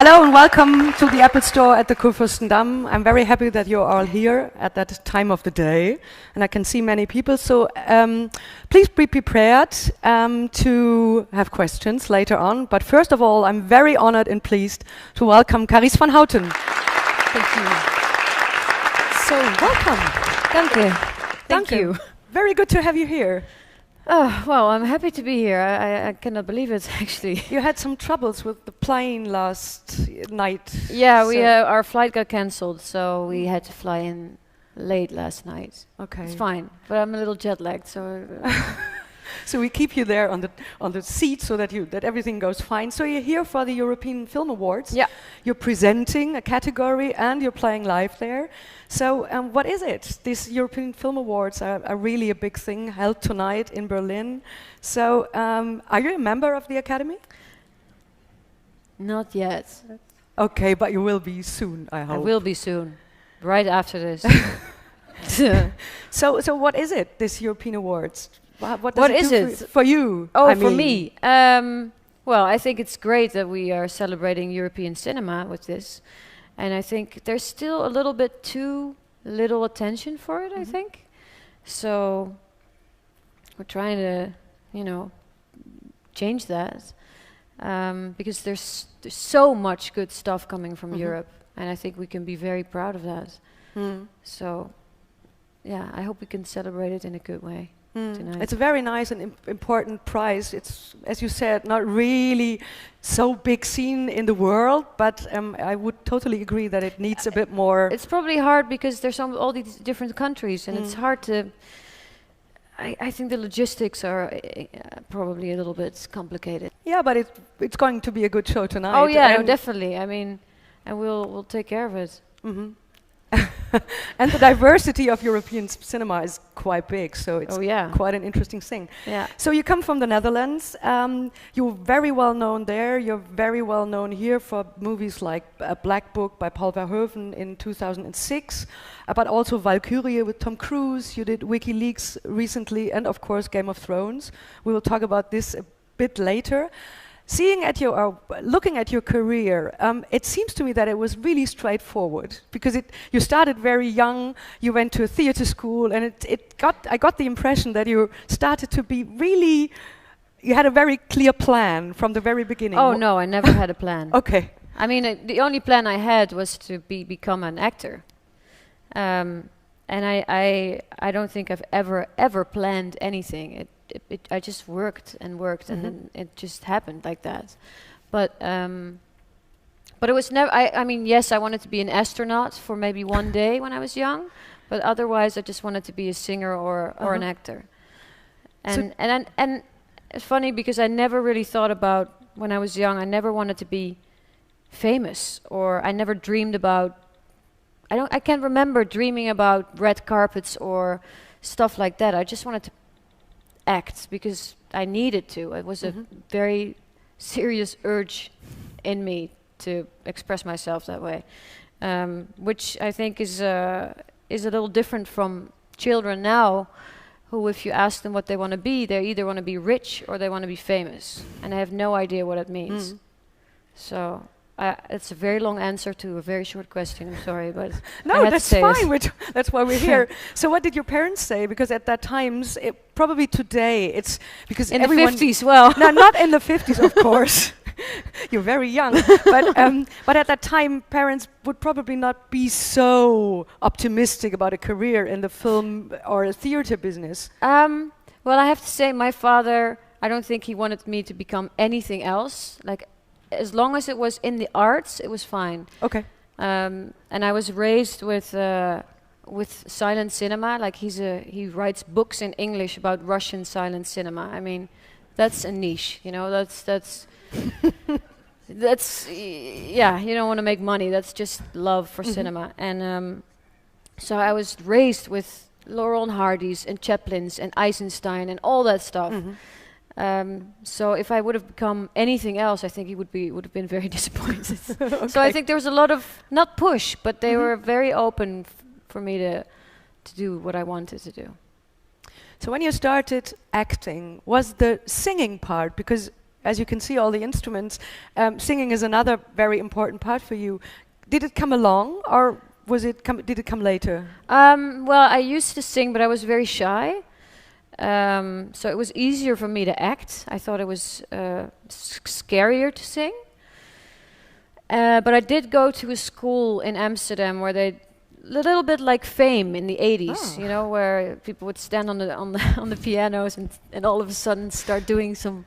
Hello and welcome to the Apple Store at the Kurfürstendamm. I'm very happy that you're all here at that time of the day, and I can see many people. So please be prepared to have questions later on. But first of all, I'm very honored and pleased to welcome Carice van Houten. Thank you. So welcome. Thank you. Thank you. Very good to have you here. Oh, well, I'm happy to be here. I cannot believe it, actually. You had some troubles with the plane last night. Yeah, so our flight got cancelled, so we had to fly in late last night. Okay. It's fine, but I'm a little jet lagged, so. So we keep you there on the seat so that everything goes fine. So you're here for the European Film Awards. Yeah. You're presenting a category and you're playing live there. So what is it? These European Film Awards are really a big thing, held tonight in Berlin. So are you a member of the Academy? Not yet. Okay, but you will be soon, I hope. I will be soon, right after this. So what is it, this European Awards? What What does is it do it? for you? Oh, I for mean, me. Well, I think it's great that we are celebrating European cinema with this. And I think there's still a little bit too little attention for it, I think. So we're trying to, change that. Because there's so much good stuff coming from Europe. And I think we can be very proud of that. So, yeah, I hope we can celebrate it in a good way. Tonight. It's a very nice and important prize. It's, as you said, not really so big scene in the world, but I would totally agree that it needs a bit more. It's probably hard because there's all these different countries, and it's hard to. I think the logistics are probably a little bit complicated. Yeah, but it's going to be a good show tonight. Oh yeah, no, definitely. I mean, and we'll take care of it. And the diversity of European cinema is quite big, so it's quite an interesting thing. Yeah. So you come from the Netherlands. You're very well known there. You're very well known here for movies like Black Book by Paul Verhoeven in 2006, but also Valkyrie with Tom Cruise. You did WikiLeaks recently, and of course Game of Thrones. We will talk about this a bit later. Looking at your career, it seems to me that it was really straightforward because you started very young. You went to a theater school, and I got the impression that you started to be really. You had a very clear plan from the very beginning. Oh no, I never had a plan. Okay. I mean, the only plan I had was to become an actor, and I don't think I've ever planned anything. I just worked and worked, and then it just happened like that. But it was never. I mean, yes, I wanted to be an astronaut for maybe one day when I was young, but otherwise, I just wanted to be a singer or an actor. And it's funny because I never really thought about when I was young. I never wanted to be famous, or I never dreamed about. I can't remember dreaming about red carpets or stuff like that. I just wanted to act because I needed to. It was a very serious urge in me to express myself that way, which I think is a little different from children now, who, if you ask them what they want to be, they either want to be rich or they want to be famous, and I have no idea what it means. So it's a very long answer to a very short question. I'm sorry, but no, that's fine. That's why we're here. So, what did your parents say? Because at that times, probably today, it's because in the 50s. Well, no, not in the 50s, of course. You're very young, but at that time, parents would probably not be so optimistic about a career in the film or a theater business. Well, I have to say, my father, I don't think he wanted me to become anything else. Like, as long as it was in the arts, it was fine. Okay. And I was raised with silent cinema. Like, he writes books in English about Russian silent cinema. I mean, that's a niche, that's yeah, you don't want to make money. That's just love for cinema. And so I was raised with Laurel and Hardy's and Chaplin's and Eisenstein and all that stuff. So if I would have become anything else, I think he would have been very disappointed. Okay. So I think there was a lot of, not push, but they were very open for me to do what I wanted to do. So when you started acting, was the singing part, because as you can see, all the instruments. Singing is another very important part for you. Did it come along, or did it come later? Well, I used to sing, but I was very shy. So it was easier for me to act. I thought it was scarier to sing. But I did go to a school in Amsterdam where they, a little bit like Fame in the 80s, you know, where people would stand on the pianos and all of a sudden start doing some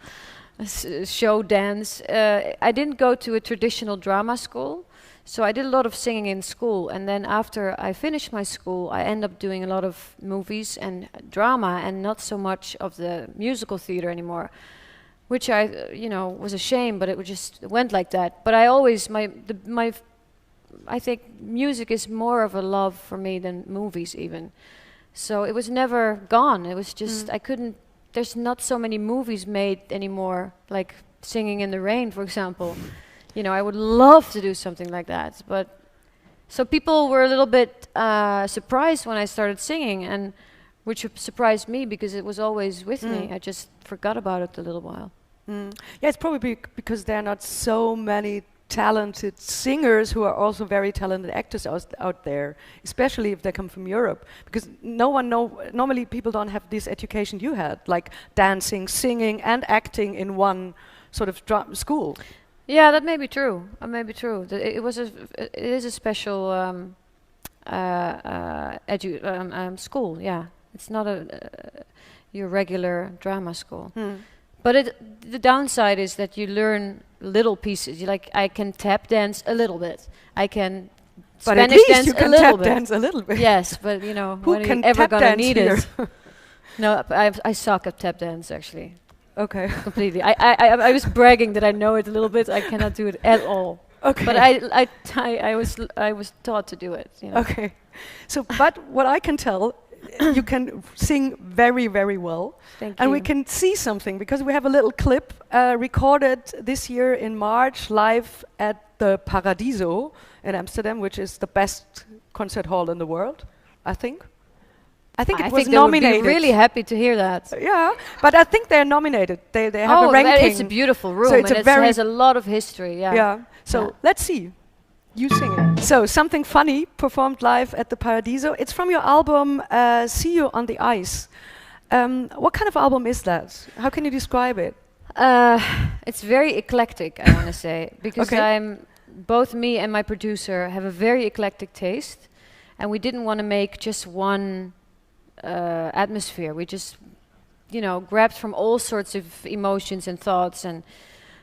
show dance. I didn't go to a traditional drama school, so I did a lot of singing in school. And then after I finished my school, I ended up doing a lot of movies and drama, and not so much of the musical theater anymore, which I, was a shame, but it just went like that. But I always, I think music is more of a love for me than movies even. So it was never gone. It was just, there's not so many movies made anymore, like Singing in the Rain, for example. I would love to do something like that. But so people were a little bit surprised when I started singing, and which surprised me because it was always with me. I just forgot about it a little while. Yeah, it's probably because there are not so many talented singers who are also very talented actors out there, especially if they come from Europe. Because normally people don't have this education you had, like dancing, singing, and acting in one sort of school. Yeah, that may be true. It is a special school. Yeah, it's not your regular drama school. But the downside is that you learn little pieces. I can tap dance a little bit. I can Spanish dance you can a little tap bit. Dance a little bit. Yes, but who when are can you ever tap gonna dance need here? it? No, I suck at tap dance actually. Okay. Completely. I was bragging that I know it a little bit. I cannot do it at all. Okay. But I was taught to do it. Okay. So, but what I can tell, you can sing very, very well. Thank and you. we can see something because we have a little clip recorded this year in March live at the Paradiso in Amsterdam, which is the best concert hall in the world, I think. I think it was nominated. Would be really happy to hear that. Yeah, but I think they're nominated. They have a ranking. It's a beautiful room, so it's and it has a lot of history. Yeah. Yeah. So let's see. You sing it. So Something Funny performed live at the Paradiso. It's from your album See You on the Ice. What kind of album is that? How can you describe it? It's very eclectic, I want to say, because both me and my producer have a very eclectic taste, and we didn't want to make just one atmosphere. We just, grabbed from all sorts of emotions and thoughts, and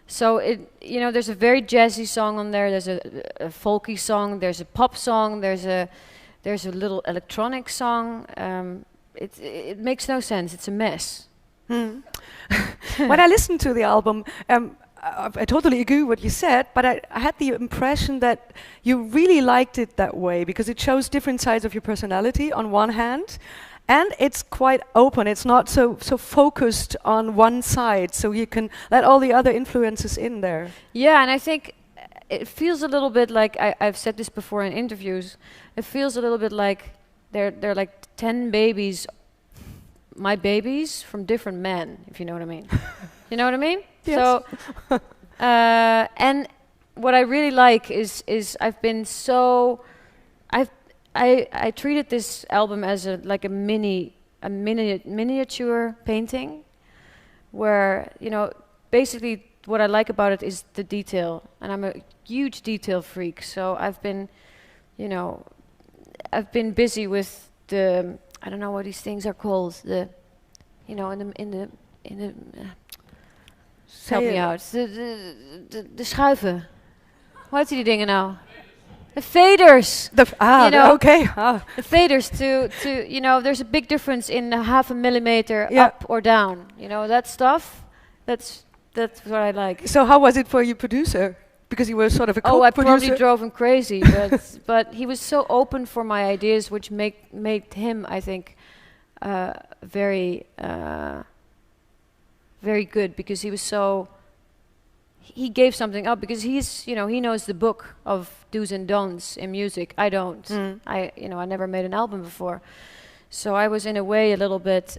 so there's a very jazzy song on there. There's a folky song. There's a pop song. There's a little electronic song. It makes no sense. It's a mess. When I listened to the album, I totally agree with what you said, but I had the impression that you really liked it that way because it shows different sides of your personality on one hand, and it's quite open. It's not so focused on one side, so you can let all the other influences in there. Yeah, and I think it feels a little bit like, I've said this before in interviews, it feels a little bit like they're like 10 babies, my babies from different men, if you know what I mean. You know what I mean? Yes. So, and what I really like is I treated this album as a miniature painting, where basically what I like about it is the detail, and I'm a huge detail freak. So I've been busy with the, I don't know what these things are called, the in the help me out, de schuiven. Hoe heet die dingen nou? The faders. Okay. The faders to there's a big difference in half a millimeter up or down. That stuff. That's what I like. So how was it for your producer? Because you were sort of a co-producer. I probably drove him crazy, but he was so open for my ideas, which made him, I think, very very good, because he gave something up, because he knows the book of do's and don'ts in music. I don't. I never made an album before, so I was in a way a little bit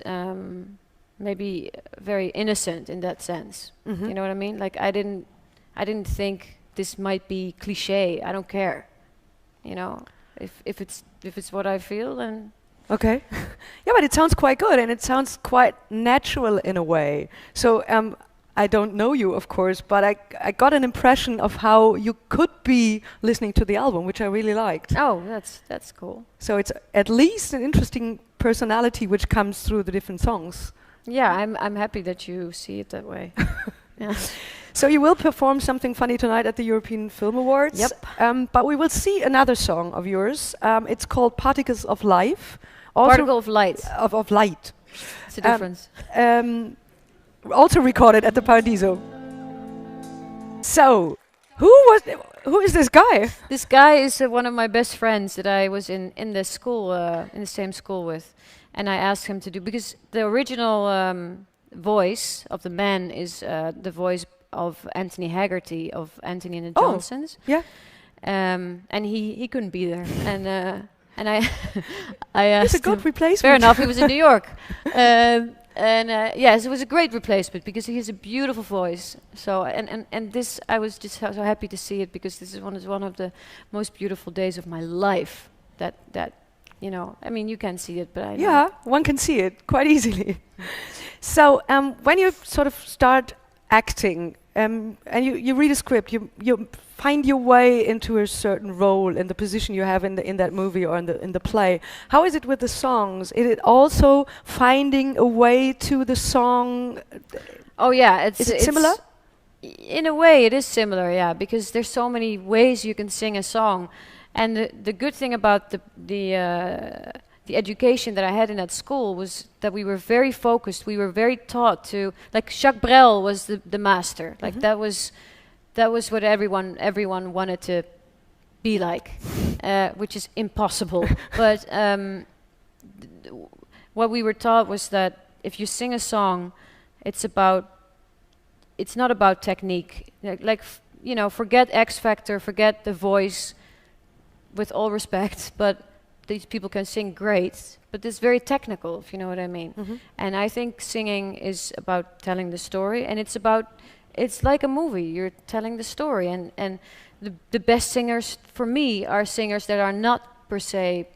maybe very innocent in that sense. You know what I mean? Like I didn't think this might be cliche. I don't care. You know, if it's what I feel, then Okay. Yeah, but it sounds quite good, and it sounds quite natural in a way. So I don't know you, of course, but I got an impression of how you could be listening to the album, which I really liked. oh, that's cool. So it's at least an interesting personality which comes through the different songs. Yeah, I'm happy that you see it that way. Yeah. So you will perform something funny tonight at the European Film Awards. Yep. But we will see another song of yours. It's called Particles of Life. Also Particle of light. of light. It's a difference. Also recorded at the Paradiso. So, who is this guy? This guy is one of my best friends that I was in the school, in the same school with, and I asked him to do, because the original voice of the man is the voice of Anthony Haggerty of Anthony and the Johnsons. Yeah. And he couldn't be there, and I I asked He's a good him. replacement. Fair enough, he was in New York. Yes, it was a great replacement because he has a beautiful voice. So and this, I was just so happy to see it, because this is one of the most beautiful days of my life. That you know, I mean, you can't see it, but I know. Yeah, one can see it quite easily. So when you sort of start acting and you read a script, you find your way into a certain role in the position you have in that movie or in the play. How is it with the songs? Is it also finding a way to the song? Oh yeah, Is it similar? In a way, it is similar, yeah, because there's so many ways you can sing a song, and the good thing about the education that I had in that school was that we were very focused. We were very taught to, like Jacques Brel was the master. Like that was what everyone wanted to be like, which is impossible. But what we were taught was that if you sing a song, it's not about technique. You know, forget X Factor, forget The Voice, with all respect, but these people can sing great, but it's very technical, if you know what I mean. And I think singing is about telling the story, and it's like a movie. You're telling the story, and the best singers for me are singers that are not per se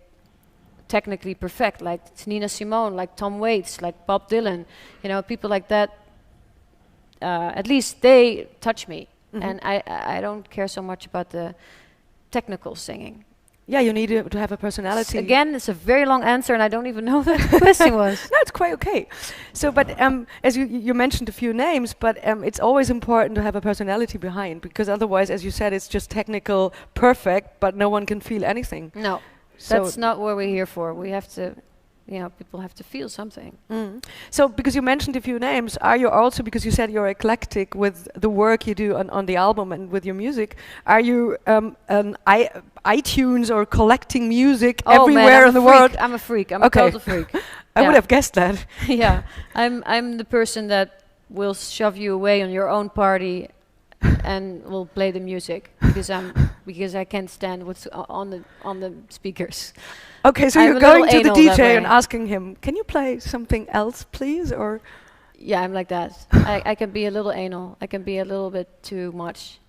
technically perfect, like Nina Simone, like Tom Waits, like Bob Dylan, you know, people like that. At least they touch me, and I don't care so much about the technical singing. Yeah, you need to have a personality. Again, it's a very long answer, and I don't even know what the question was. No, it's quite okay. So, but as you mentioned a few names, but it's always important to have a personality behind, because otherwise, as you said, it's just technical, perfect, but no one can feel anything. No, so that's not what we're here for. We have to, you know, people have to feel something. So, because you mentioned a few names, are you also, because you said you're eclectic with the work you do on the album and with your music, are you an iTunes or collecting music everywhere in the world? I'm a freak. I'm a total freak. I would have guessed that. Yeah, I'm the person that will shove you away on your own party and will play the music because I can't stand what's on the speakers. Okay, so I'm you're going to the DJ and asking him, "Can you play something else, please?" Or yeah, I'm like that. I can be a little anal. I can be a little bit too much.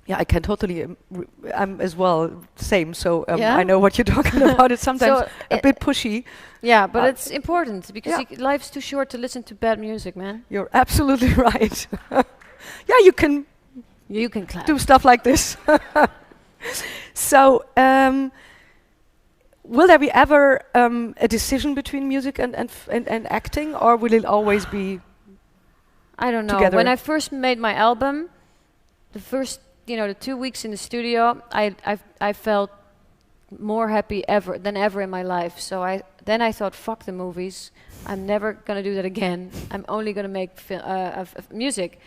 Yeah, I can totally. I'm as well. Same. So Yeah? I know what you're talking about. It's sometimes So a bit pushy. Yeah, but it's important because yeah. life's too short to listen to bad music, man. You're absolutely right. Yeah, you can. You can clap. Do stuff like this. So, will there be ever a decision between music and acting, or will it always be? I don't know. Together? When I first made my album, the first, the 2 weeks in the studio, I felt more happy than ever in my life. So then I thought, fuck the movies. I'm never gonna do that again. I'm only gonna make music.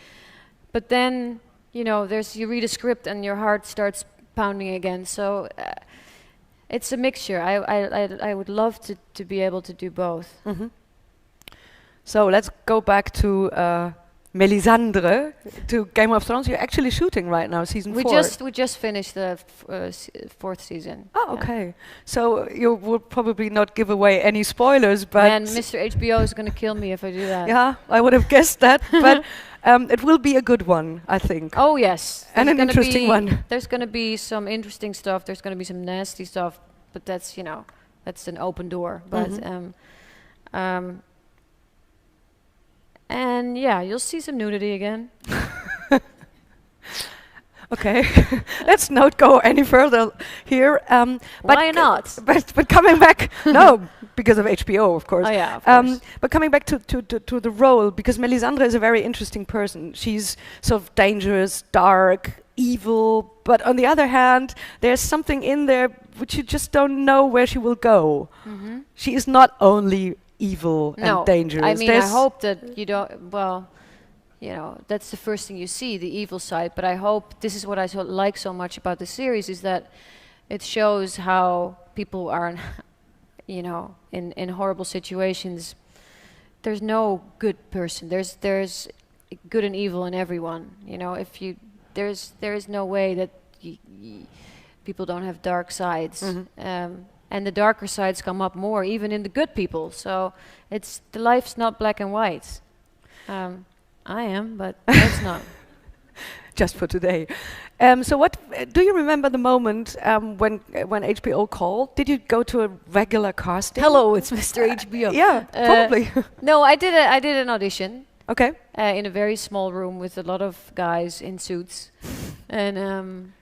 But then, you read a script and your heart starts pounding again. So it's a mixture. I would love to be able to do both. Mm-hmm. So let's go back to Melisandre to Game of Thrones. You're actually shooting right now, season 4. We just finished the fourth season. Oh, Yeah. okay. So you would probably not give away any spoilers, but And Mr. HBO is going to kill me if I do that. yeah, I would have guessed that. But it will be a good one, I think. Oh yes, And an interesting one. There's going to be some interesting stuff. There's going to be some nasty stuff, but that's that's an open door. But and yeah, you'll see some nudity again. Okay, let's not go any further here. But Why not? But coming back, no, because of HBO, of course. Oh yeah, of course. But coming back to the role, because Melisandre is a very interesting person. She's sort of dangerous, dark, evil, but on the other hand, there's something in there which you just don't know where she will go. She is not only evil and dangerous. I mean, I hope that you don't. Well, that's the first thing you see, the evil side. But I hope this is what I like so much about the series, is that it shows how people are, in horrible situations. There's no good person. There's good and evil in everyone. There is no way that people don't have dark sides. And the darker sides come up more, even in the good people. So the life's not black and white. I am, but it's not. Just for today. So what do you remember the moment when HBO called? Did you go to a regular casting? Hello, it's Mr. HBO. Yeah, probably. No, I did an audition. Okay. In a very small room with a lot of guys in suits, and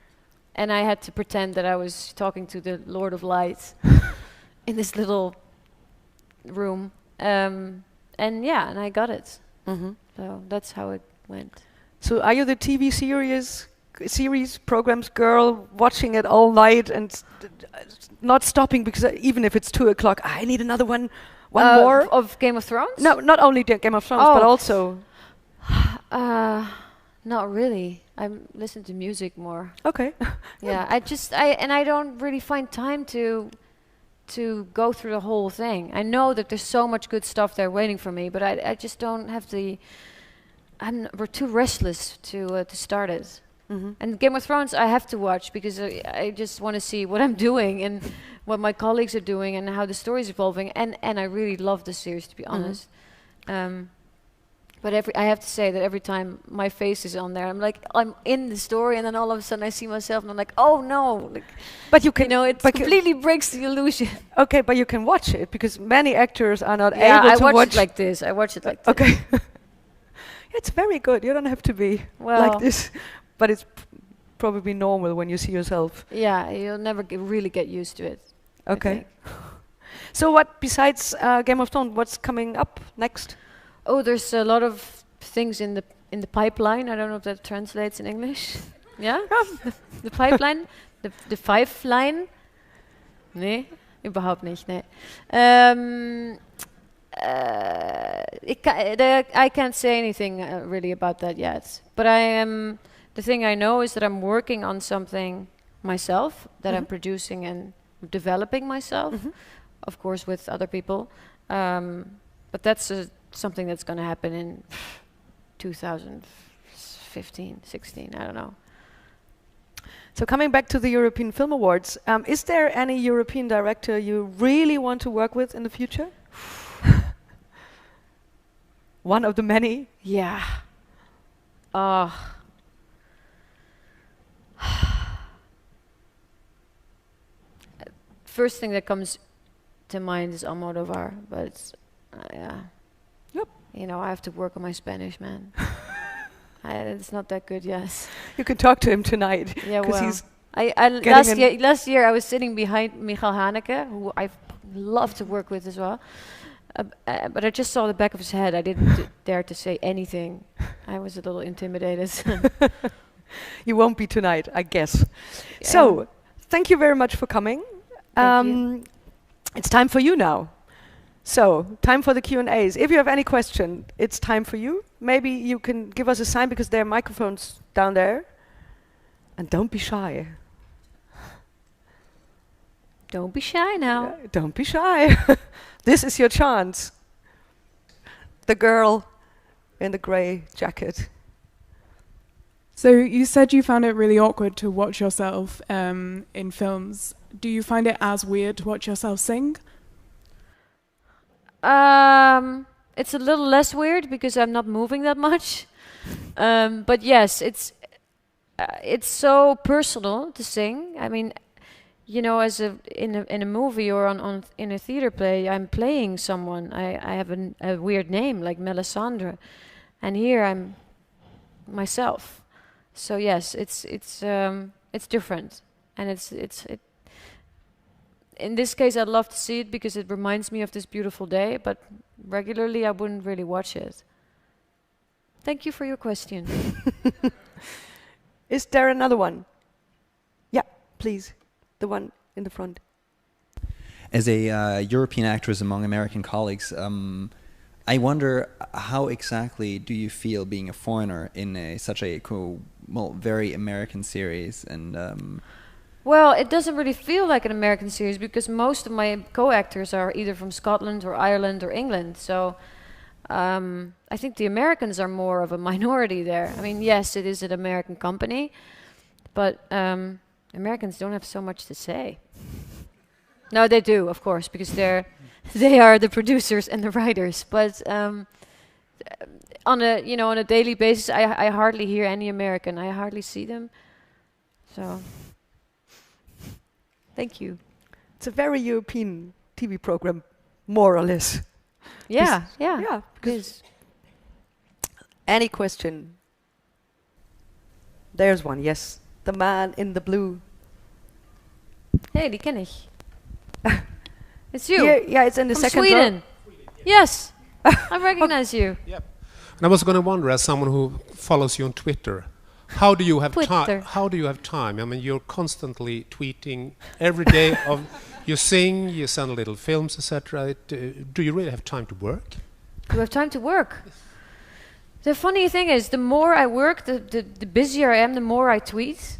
I had to pretend that I was talking to the Lord of Light in this little room, and I got it. So that's how it went. So are you the TV series programs girl, watching it all night and not stopping because even if it's 2:00, I need another one more of Game of Thrones? No, not only Game of Thrones, but also. Not really. I listen to music more. Okay. Yeah, I don't really find time to go through the whole thing. I know that there's so much good stuff there waiting for me, but I just don't have we're too restless to start it. And Game of Thrones I have to watch because I just want to see what I'm doing and what my colleagues are doing and how the story's evolving. And I really love the series, to be honest. But I have to say that every time my face is on there, I'm in the story, and then all of a sudden I see myself, and I'm like, oh no! But you can, it completely breaks the illusion. Okay, but you can watch it because many actors are not able to watch. I watch it like this. I watch it like this. Okay, it's very good. You don't have to be like this, but it's probably normal when you see yourself. Yeah, you'll never really get used to it. Okay. So what besides Game of Thrones? What's coming up next? Oh, there's a lot of things in the pipeline. I don't know if that translates in English. Yeah? The pipeline? The five line? Nee, überhaupt nicht, nee. I can't say anything really about that yet. But the thing I know is that I'm working on something myself, that I'm producing and developing myself, of course with other people. But that's something that's going to happen in 2015, 16, I don't know. So coming back to the European Film Awards, is there any European director you really want to work with in the future? One of the many? Yeah. First thing that comes to mind is Almodovar, but it's, yeah. Yep. I have to work on my Spanish, man. It's not that good, yes. You can talk to him tonight. Yeah, well. He's last year I was sitting behind Michael Haneke, who I love to work with as well. But I just saw the back of his head. I didn't dare to say anything. I was a little intimidated. You won't be tonight, I guess. Yeah. So, thank you very much for coming. It's time for you now. So, time for the Q&As. If you have any question, it's time for you. Maybe you can give us a sign because there are microphones down there. And don't be shy. Don't be shy now. Don't be shy. This is your chance. The girl in the grey jacket. So you said you found it really awkward to watch yourself in films. Do you find it as weird to watch yourself sing? It's a little less weird because I'm not moving that much. But yes, it's so personal to sing. I mean, you know, in a movie or in a theater play, I'm playing someone. I have a weird name like Melisandre, and here I'm myself. So yes, it's different, and it. In this case, I'd love to see it because it reminds me of this beautiful day. But regularly, I wouldn't really watch it. Thank you for your question. Is there another one? Yeah, please. The one in the front. As a European actress among American colleagues, I wonder how exactly do you feel being a foreigner in such a very American series? And well, it doesn't really feel like an American series because most of my co-actors are either from Scotland or Ireland or England. So I think the Americans are more of a minority there. I mean, yes, it is an American company, but Americans don't have so much to say. No, they do, of course, because they are the producers and the writers. But on a daily basis, I hardly hear any American. I hardly see them. So, thank you. It's a very European TV program, more or less. Yeah. Yeah. Because any question? There's one. Yes, the man in the blue. Hey, die ken ich. It's you. Yeah, it's in the From second Sweden. row. Yes, I recognize you. Yep. And I was going to wonder, as someone who follows you on Twitter, how do you have time? How do you have time? I mean, you're constantly tweeting every day. You sing, you send little films, etc. Do you really have time to work? Do I have time to work? The funny thing is, the more I work, the busier I am, the more I tweet.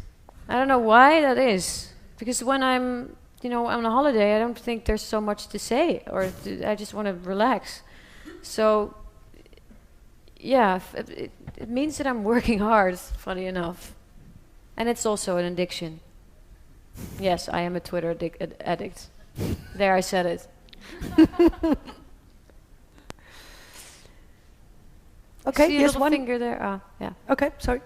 I don't know why that is. Because when I'm on a holiday, I don't think there's so much to say, or I just want to relax. So, yeah, it means that I'm working hard, funny enough. And it's also an addiction. Yes, I am a Twitter addict. There, I said it. Okay, see here's a little one finger there. Ah, yeah. Okay, sorry.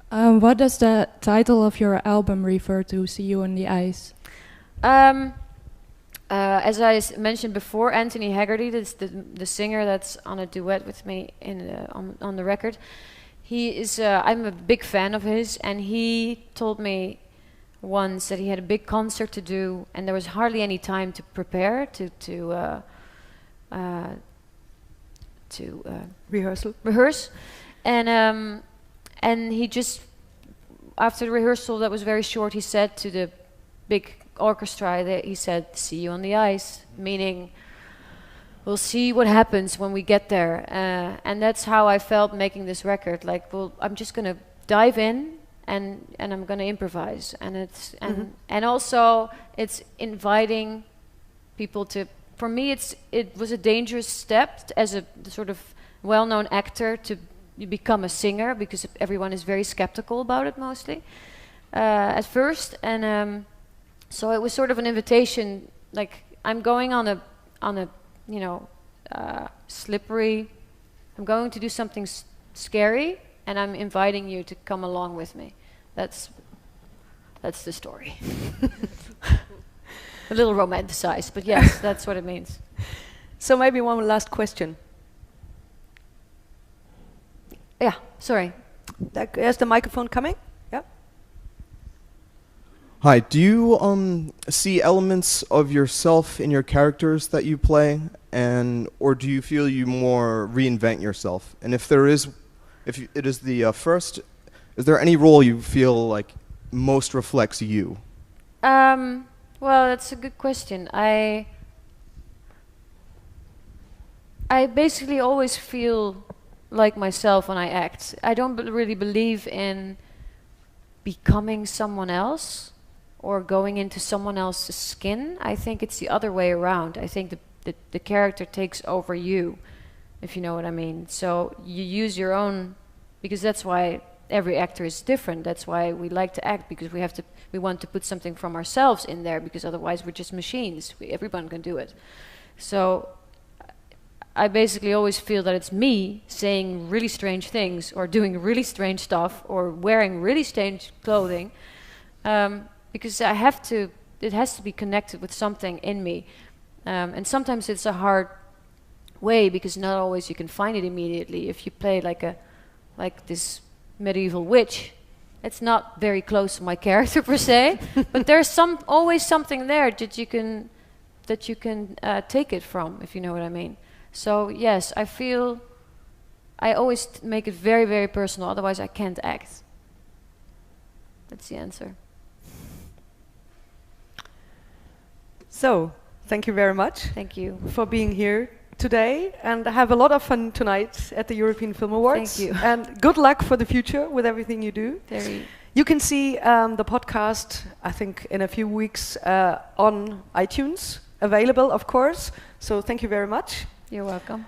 What does the title of your album refer to? See You on the Ice. As I mentioned before, Anthony Haggerty, that's the singer that's on a duet with me on the record. He is. I'm a big fan of his, and he told me once that he had a big concert to do, and there was hardly any time to prepare to rehearse, and he just, after the rehearsal that was very short, he said to the big orchestra that he said, "See you on the ice," meaning we'll see what happens when we get there. And that's how I felt making this record. Like, well, I'm just gonna dive in and I'm gonna improvise. And also it's inviting people to. For me, it was a dangerous step as a sort of well-known actor to become a singer, because everyone is very skeptical about it mostly at first. And so it was sort of an invitation. Like, I'm going on a slippery. I'm going to do something scary, and I'm inviting you to come along with me. That's the story. A little romanticized, but yes, that's what it means. So maybe one last question. Yeah, sorry. Is the microphone coming? Yeah. Hi, do you see elements of yourself in your characters that you play, or do you feel you more reinvent yourself? And if it is the first, is there any role you feel like most reflects you? Well, that's a good question. I basically always feel like myself when I act. I don't really believe in becoming someone else or going into someone else's skin. I think it's the other way around. I think the character takes over you. if you know what I mean. So you use your own, because that's why every actor is different. That's why we like to act, because we want to put something from ourselves in there, because otherwise we're just machines. Everyone can do it. So I basically always feel that it's me saying really strange things, or doing really strange stuff, or wearing really strange clothing, because it has to be connected with something in me. And sometimes it's a hard way, because not always you can find it immediately. If you play like this medieval witch, it's not very close to my character per se, but there's always something there that you can take it from, if you know what I mean. So yes, I feel I always make it very, very personal, otherwise I can't act. That's the answer. So, thank you very much. Thank you for being here today, and have a lot of fun tonight at the European Film Awards. Thank you. And good luck for the future with everything you do. You can see the podcast, I think, in a few weeks on iTunes, available, of course. So thank you very much. You're welcome.